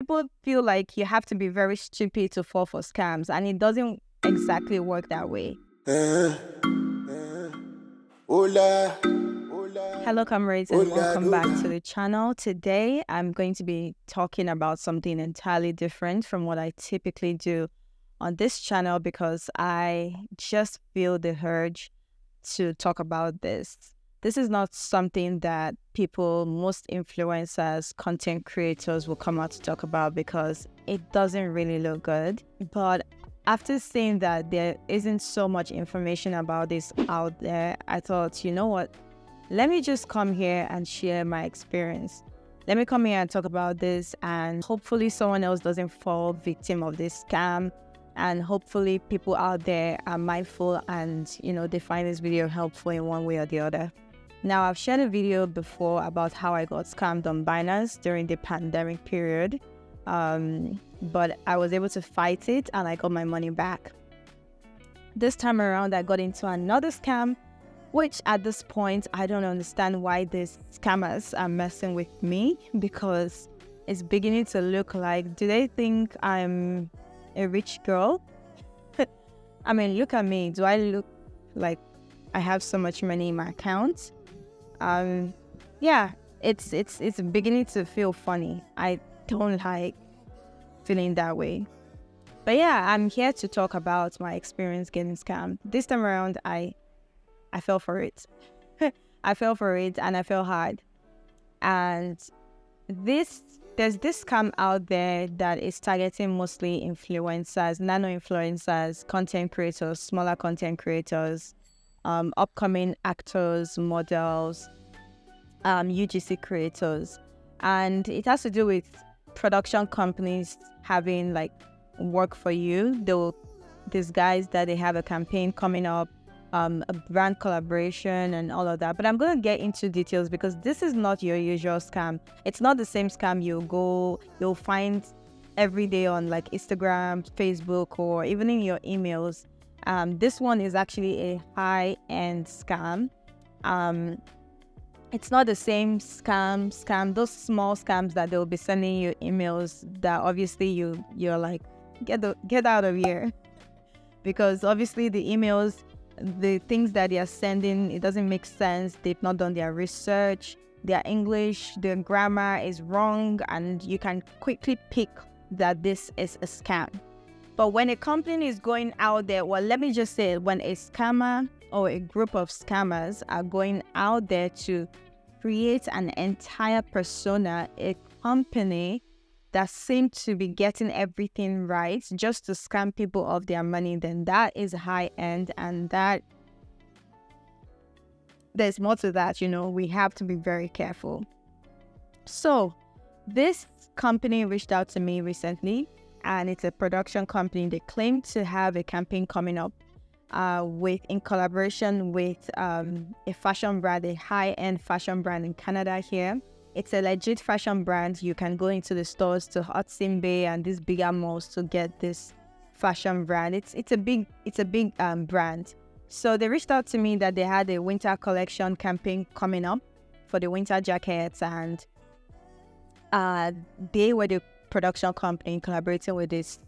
People feel like you have to be very stupid to fall for scams, and it doesn't exactly work that way. Hola. Hello, comrades, and welcome back to the channel. Today, I'm going to be talking about something entirely different from what I typically do on this channel because I just feel the urge to talk about this. This is not something that most influencers, content creators will come out to talk about because it doesn't really look good. But after seeing that there isn't so much information about this out there, I thought, you know what? Let me just come here and share my experience. Let me come here and talk about this, and hopefully someone else doesn't fall victim of this scam. And hopefully people out there are mindful and, they find this video helpful in one way or the other. Now, I've shared a video before about how I got scammed on Binance during the pandemic period. But I was able to fight it and I got my money back. This time around, I got into another scam, which at this point, I don't understand why these scammers are messing with me, because it's beginning to look like, do they think I'm a rich girl? I mean, look at me. Do I look like I have so much money in my account? Yeah, it's beginning to feel funny. I don't like feeling that way. But yeah, I'm here to talk about my experience getting scammed. This time around, I fell for it. I fell for it and I fell hard. And there's this scam out there that is targeting mostly influencers, nano-influencers, content creators, smaller content creators, upcoming actors, models, UGC creators. And it has to do with production companies having like work for you. They'll disguise that they have a campaign coming up, a brand collaboration and all of that. But I'm going to get into details because this is not your usual scam. It's not the same scam you'll find every day on like Instagram, Facebook, or even in your emails. This one is actually a high-end scam. It's not the same scam, those small scams that they'll be sending you emails that obviously you're like, get out of here. Because obviously the emails, the things that they are sending, it doesn't make sense. They've not done their research. Their English, their grammar is wrong, and you can quickly pick that this is a scam. But when a company is going out there, well, let me just say, when a scammer or a group of scammers are going out there to create an entire persona, a company that seems to be getting everything right just to scam people of their money, then that is high end, and that there's more to that. We have to be very careful. So this company reached out to me recently, and it's a production company. They claim to have a campaign coming up in collaboration with a fashion brand, a high-end fashion brand in Canada here. It's a legit fashion brand. You can go into the stores to Hudson Bay and these bigger malls to get this fashion brand. It's a big brand. So they reached out to me that they had a winter collection campaign coming up for the winter jackets, and they were the production company collaborating with this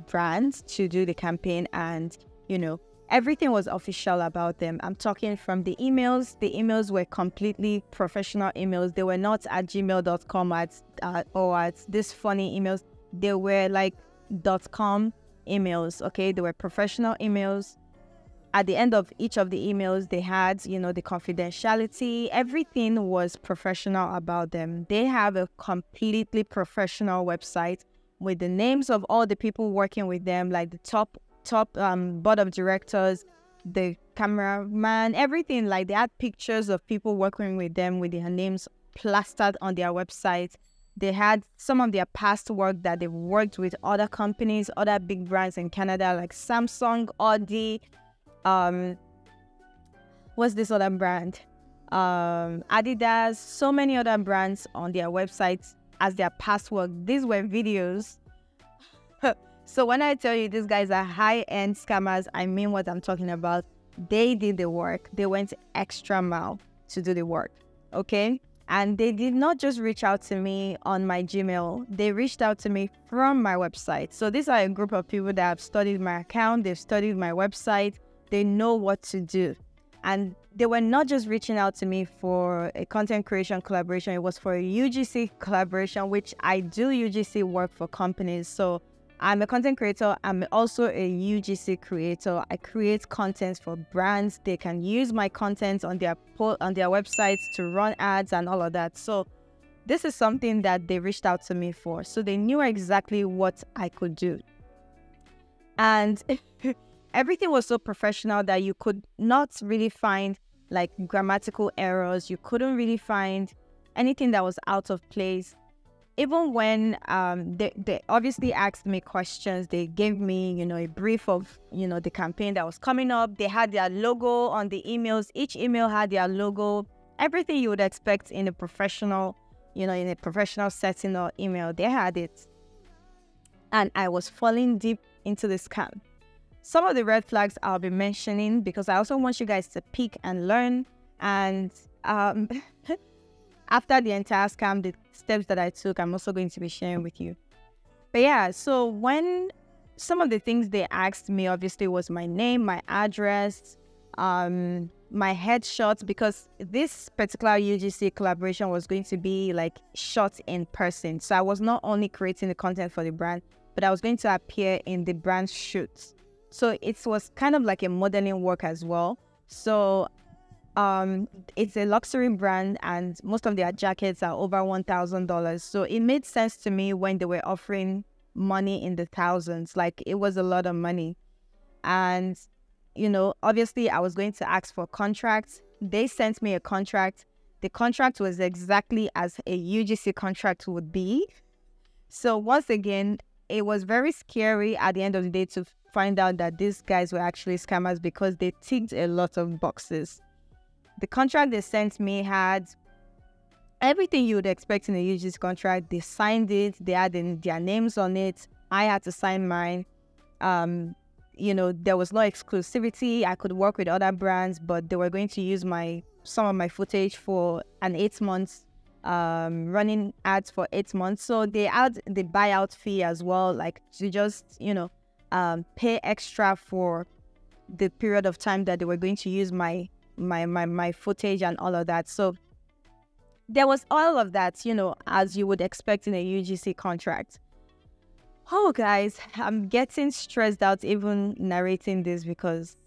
brand to do the campaign, and everything was official about them. I'm talking from the emails. The emails were completely professional emails. They were not at gmail.com or at this funny emails. They were like .com emails, okay? They were professional emails. At the end of each of the emails, they had, the confidentiality. Everything was professional about them. They have a completely professional website with the names of all the people working with them, like the top board of directors, the cameraman, everything. Like, they had pictures of people working with them with their names plastered on their website. They had some of their past work that they've worked with other companies, other big brands in Canada, like Samsung, Audi, what's this other brand? Adidas, so many other brands on their websites as their past work. These were videos. So when I tell you these guys are high-end scammers, I mean what I'm talking about. They did the work. They went extra mile to do the work, okay? And they did not just reach out to me on my Gmail. They reached out to me from my website. So these are a group of people that have studied my account. They've studied my website. They know what to do. And they were not just reaching out to me for a content creation collaboration. It was for a UGC collaboration, which I do UGC work for companies. So I'm a content creator. I'm also a UGC creator. I create content for brands. They can use my content on their websites to run ads and all of that. So this is something that they reached out to me for. So they knew exactly what I could do. And everything was so professional that you could not really find like grammatical errors. You couldn't really find anything that was out of place. Even when they obviously asked me questions, they gave me, a brief of, the campaign that was coming up. They had their logo on the emails. Each email had their logo. Everything you would expect in a professional, in a professional setting or email, they had it. And I was falling deep into the scam. Some of the red flags I'll be mentioning because I also want you guys to peek and learn. And after the entire scam, the steps that I took, I'm also going to be sharing with you. But yeah, so when some of the things they asked me obviously was my name, my address, my headshot, because this particular UGC collaboration was going to be like shot in person. So I was not only creating the content for the brand, but I was going to appear in the brand shoots. So it was kind of like a modeling work as well. So it's a luxury brand and most of their jackets are over $1,000. So it made sense to me when they were offering money in the thousands. Like it was a lot of money. And, obviously I was going to ask for contracts. They sent me a contract. The contract was exactly as a UGC contract would be. So once again, it was very scary at the end of the day to find out that these guys were actually scammers because they ticked a lot of boxes. The contract they sent me had everything you would expect in a UGC contract. They signed it. They had their names on it. I had to sign mine. There was no exclusivity. I could work with other brands, but they were going to use some of my footage for an 8 months, running ads for 8 months. So they had the buyout fee as well, like to just, pay extra for the period of time that they were going to use my footage and all of that. So there was all of that, as you would expect in a UGC contract. Oh, guys, I'm getting stressed out even narrating this because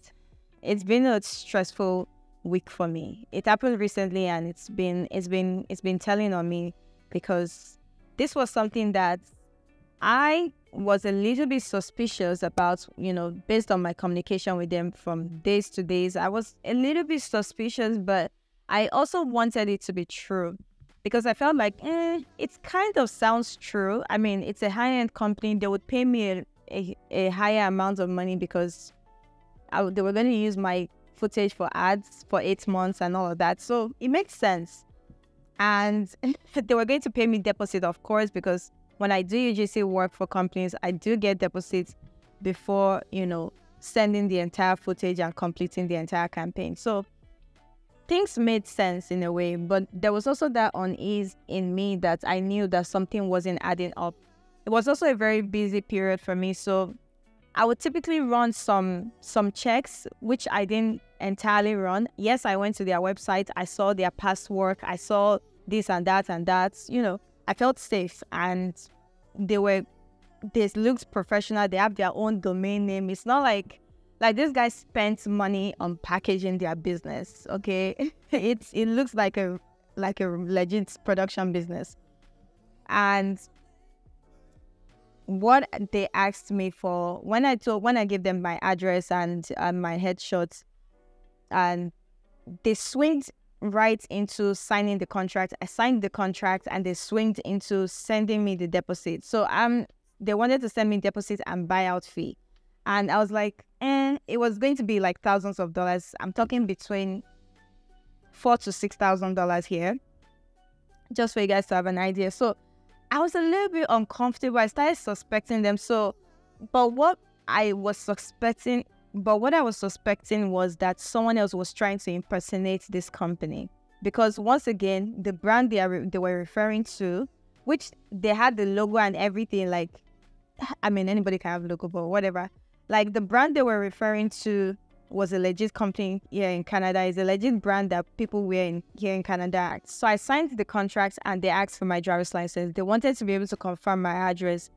it's been a stressful week for me. It happened recently and it's been telling on me because this was something that I was a little bit suspicious about, based on my communication with them from days to days. I was a little bit suspicious, but I also wanted it to be true because I felt like, it kind of sounds true. I mean, it's a high-end company. They would pay me a higher amount of money because they were going to use my footage for ads for 8 months and all of that. So it makes sense. And they were going to pay me deposit, of course, because when I do UGC work for companies, I do get deposits before, sending the entire footage and completing the entire campaign. So things made sense in a way, but there was also that unease in me that I knew that something wasn't adding up. It was also a very busy period for me. So I would typically run some checks, which I didn't entirely run. Yes, I went to their website. I saw their past work. I saw this and that and that, I felt safe and they looked professional. They have their own domain name. It's not like this guy spent money on packaging their business. Okay, it looks like a legit production business. And what they asked me for when I gave them my address and my headshots, and they swinged right into signing the contract. I signed the contract and they swinged into sending me the deposit. So they wanted to send me deposit and buyout fee. And I was like, it was going to be like thousands of dollars. I'm talking between $4,000 to $6,000 here, just for you guys to have an idea. So I was a little bit uncomfortable. I started suspecting them. But what I was suspecting was that someone else was trying to impersonate this company. because once again, the brand they were referring to, which they had the logo and everything, like, I mean, anybody can have logo, but whatever. Like, the brand they were referring to was a legit company here in Canada. It's a legit brand that people wear here in Canada. So I signed the contract and they asked for my driver's license. They wanted to be able to confirm my address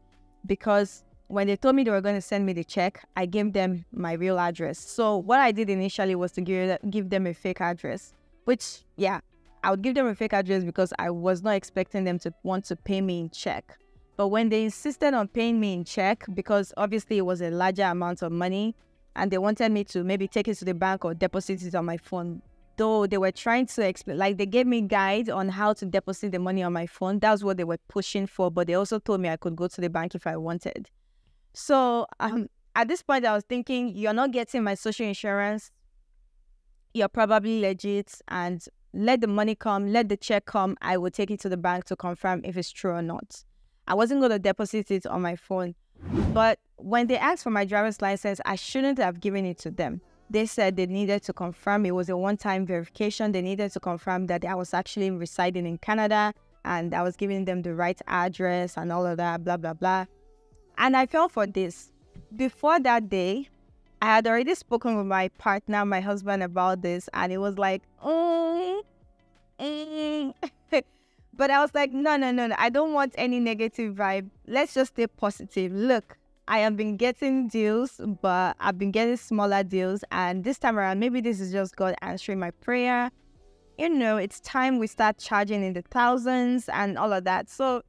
because when they told me they were going to send me the check, I gave them my real address. So what I did initially was to give them a fake address, which, yeah, I would give them a fake address because I was not expecting them to want to pay me in check. But when they insisted on paying me in check, because obviously it was a larger amount of money, and they wanted me to maybe take it to the bank or deposit it on my phone, though they were trying to explain, like they gave me guide on how to deposit the money on my phone. That's what they were pushing for, but they also told me I could go to the bank if I wanted. So at this point, I was thinking, you're not getting my social insurance. You're probably legit, and let the money come, let the check come. I will take it to the bank to confirm if it's true or not. I wasn't going to deposit it on my phone. But when they asked for my driver's license, I shouldn't have given it to them. They said they needed to confirm it was a one-time verification. They needed to confirm that I was actually residing in Canada and I was giving them the right address and all of that, blah, blah, blah. And I fell for this. Before that day, I had already spoken with my partner, my husband, about this, and it was like, But I was like, no, I don't want any negative vibe. Let's just stay positive. Look, I have been getting deals, but I've been getting smaller deals. And this time around, maybe this is just God answering my prayer. You know, it's time we start charging in the thousands and all of that. So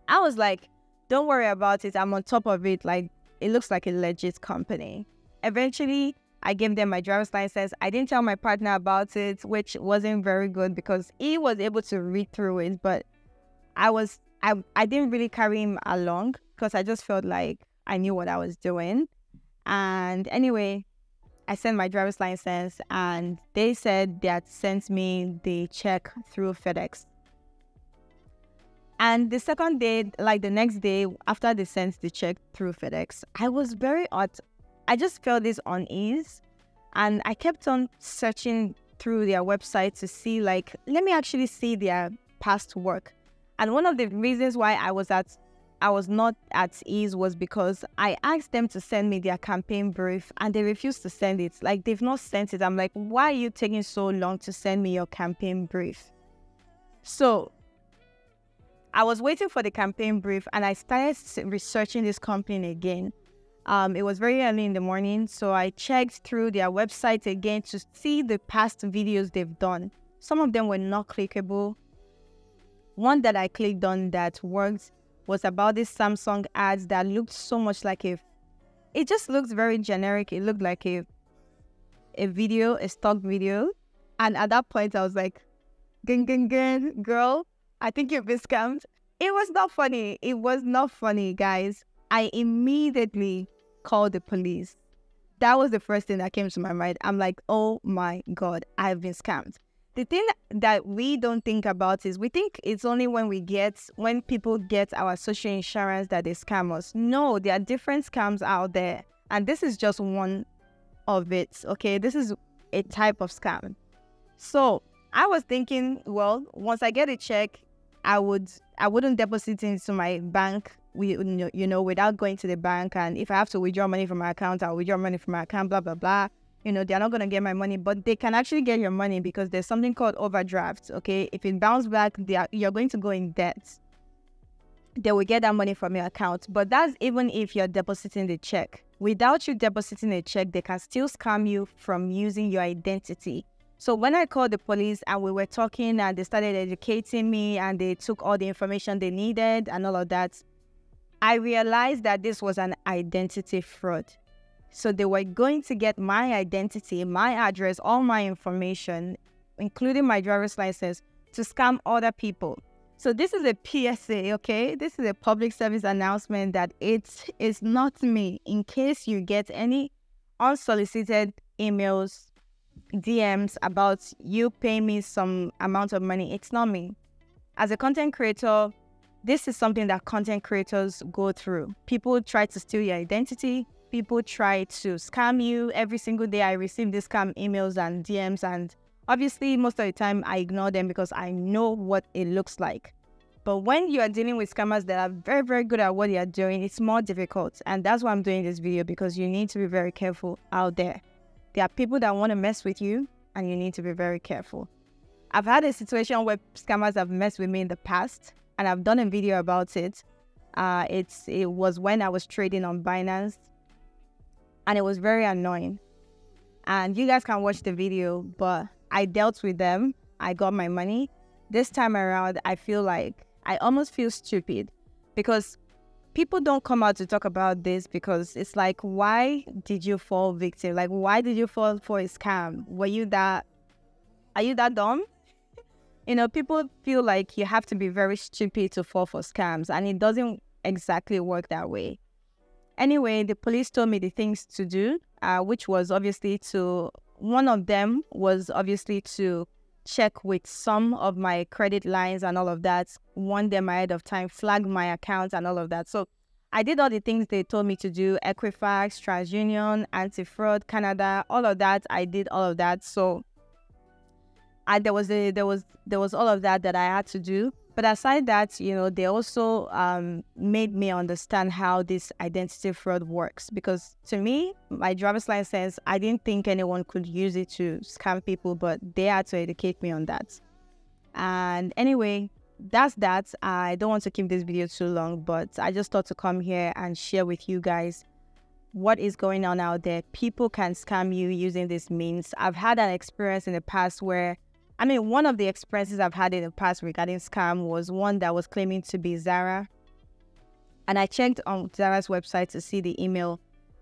I was like, don't worry about it. I'm on top of it. Like, it looks like a legit company. Eventually, I gave them my driver's license. I didn't tell my partner about it, which wasn't very good because he was able to read through it. But I didn't really carry him along because I just felt like I knew what I was doing. And anyway, I sent my driver's license and they said they had sent me the check through FedEx. And the second day, like the next day after they sent the check through FedEx, I was very odd. I just felt this unease, and I kept on searching through their website to see, like, let me actually see their past work. And one of the reasons why I was not at ease was because I asked them to send me their campaign brief and they refused to send it. Like, they've not sent it. I'm like, why are you taking so long to send me your campaign brief? So I was waiting for the campaign brief and I started researching this company again. It was very early in the morning, so I checked through their website again to see the past videos they've done. Some of them were not clickable. One that I clicked on that worked was about this Samsung ads that looked so much like it just looked very generic. It looked like a video, a stock video. And at that point, I was like, girl, I think you've been scammed. It was not funny. It was not funny, guys. I immediately called the police. That was the first thing that came to my mind. I'm like, oh my God, I've been scammed. The thing that we don't think about is we think it's only when people get our social insurance that they scam us. No, there are different scams out there. And this is just one of it, okay? This is a type of scam. So I was thinking, well, once I get a check, I wouldn't deposit it into my bank, without going to the bank. And if I have to withdraw money from my account, I'll withdraw money from my account, blah, blah, blah. They're not going to get my money, but they can actually get your money because there's something called overdraft, okay? If it bounces back, you're going to go in debt. They will get that money from your account. But that's even if you're depositing the check. Without you depositing a check, they can still scam you from using your identity. So when I called the police and we were talking and they started educating me and they took all the information they needed and all of that, I realized that this was an identity fraud. So they were going to get my identity, my address, all my information, including my driver's license, to scam other people. So this is a PSA, okay? This is a public service announcement that it is not me. In case you get any unsolicited emails, DMs about you paying me some amount of money, it's not me. As a content creator, this is something that content creators go through. People try to steal your identity. People try to scam you. Every single day I receive these scam emails and DMs and Obviously, most of the time I ignore them because I know what it looks like. But when you are dealing with scammers that are very, very good at what they are doing, it's more difficult. And that's why I'm doing this video, because you need to be very careful out there. There are people that want to mess with you, and you need to be very careful. I've had a situation where scammers have messed with me in the past, and I've done a video about it. It was when I was trading on Binance, and it was very annoying. And you guys can watch the video, but I dealt with them. I got my money. This time around, I almost feel stupid, because people don't come out to talk about this, because it's like, why did you fall victim? Like, why did you fall for a scam? Are you that dumb? People feel like you have to be very stupid to fall for scams, and it doesn't exactly work that way. Anyway, the police told me the things to do, which was obviously one of them was obviously to check with some of my credit lines and all of that, warn them ahead of time, flag my account and all of that. So I did all the things they told me to do: Equifax, TransUnion, Anti-Fraud, Canada, all of that. I did all of that. So there was all of that I had to do. But aside that, they also made me understand how this identity fraud works. Because to me, my driver's license, I didn't think anyone could use it to scam people, but they had to educate me on that. And anyway, that's that. I don't want to keep this video too long, but I just thought to come here and share with you guys what is going on out there. People can scam you using this means. I've had an experience in the past where, one of the experiences I've had in the past regarding scam was one that was claiming to be Zara. And I checked on Zara's website to see the email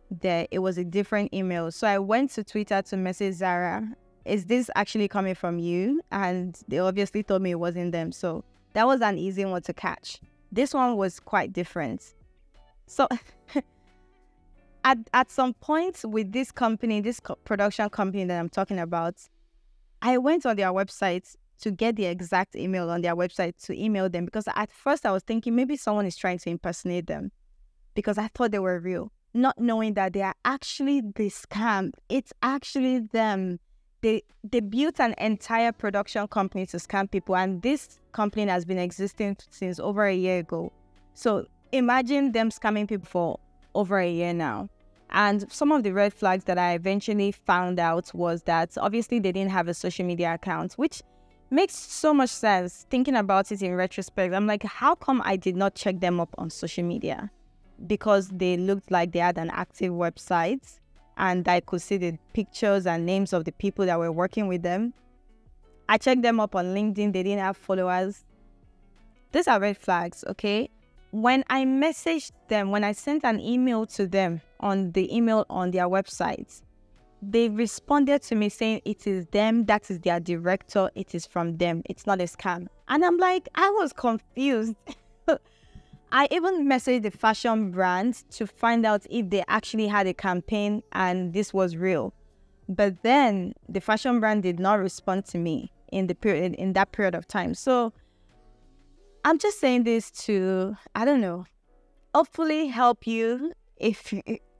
there. It was a different email. So I went to Twitter to message Zara, is this actually coming from you? And they obviously told me it wasn't them. So that was an easy one to catch. This one was quite different. So at some point with this company, this production company that I'm talking about, I went on their website to get the exact email on their website to email them, because at first I was thinking maybe someone is trying to impersonate them, because I thought they were real, not knowing that they are actually the scam. It's actually them. They built an entire production company to scam people, and this company has been existing since over a year ago. So imagine them scamming people for over a year now. And some of the red flags that I eventually found out was that obviously they didn't have a social media account, which makes so much sense thinking about it in retrospect. I'm like, how come I did not check them up on social media? Because they looked like they had an active website, and I could see the pictures and names of the people that were working with them. I checked them up on LinkedIn. They didn't have followers. These are red flags, okay? When I messaged them, when I sent an email to them on the email on their website, they responded to me saying it is them, that is their director, it is from them, it's not a scam. And I'm like, I was confused. I even messaged the fashion brand to find out if they actually had a campaign and this was real. But then the fashion brand did not respond to me in that period of time. So I'm just saying this to, hopefully help you.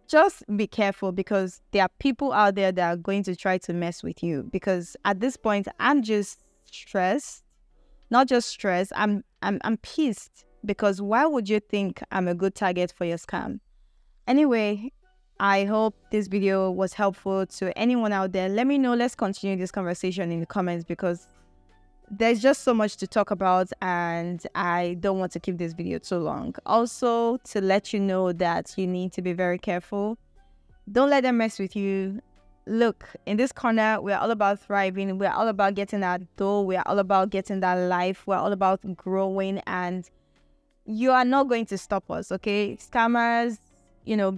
Just be careful, because there are people out there that are going to try to mess with you. Because at this point, I'm just stressed. Not just stressed, I'm pissed, because why would you think I'm a good target for your scam? Anyway, I hope this video was helpful to anyone out there. Let me know. Let's continue this conversation in the comments, because there's just so much to talk about and I don't want to keep this video too long. Also, to let you know that you need to be very careful. Don't let them mess with you. Look, in this corner, we're all about thriving. We're all about getting that dough. We're all about getting that life. We're all about growing, and you are not going to stop us, okay? Scammers,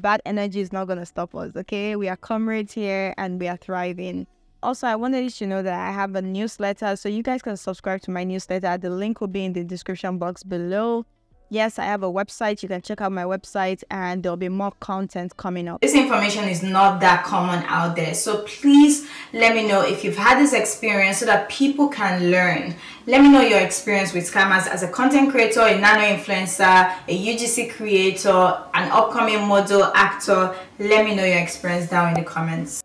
bad energy is not going to stop us, okay? We are comrades here and we are thriving. Also, I wanted you to know that I have a newsletter, so you guys can subscribe to my newsletter. The link will be in the description box below. Yes, I have a website. You can check out my website, and there'll be more content coming up. This information is not that common out there, so please let me know if you've had this experience so that people can learn. Let me know your experience with scammers as a content creator, a nano-influencer, a UGC creator, an upcoming model, actor. Let me know your experience down in the comments.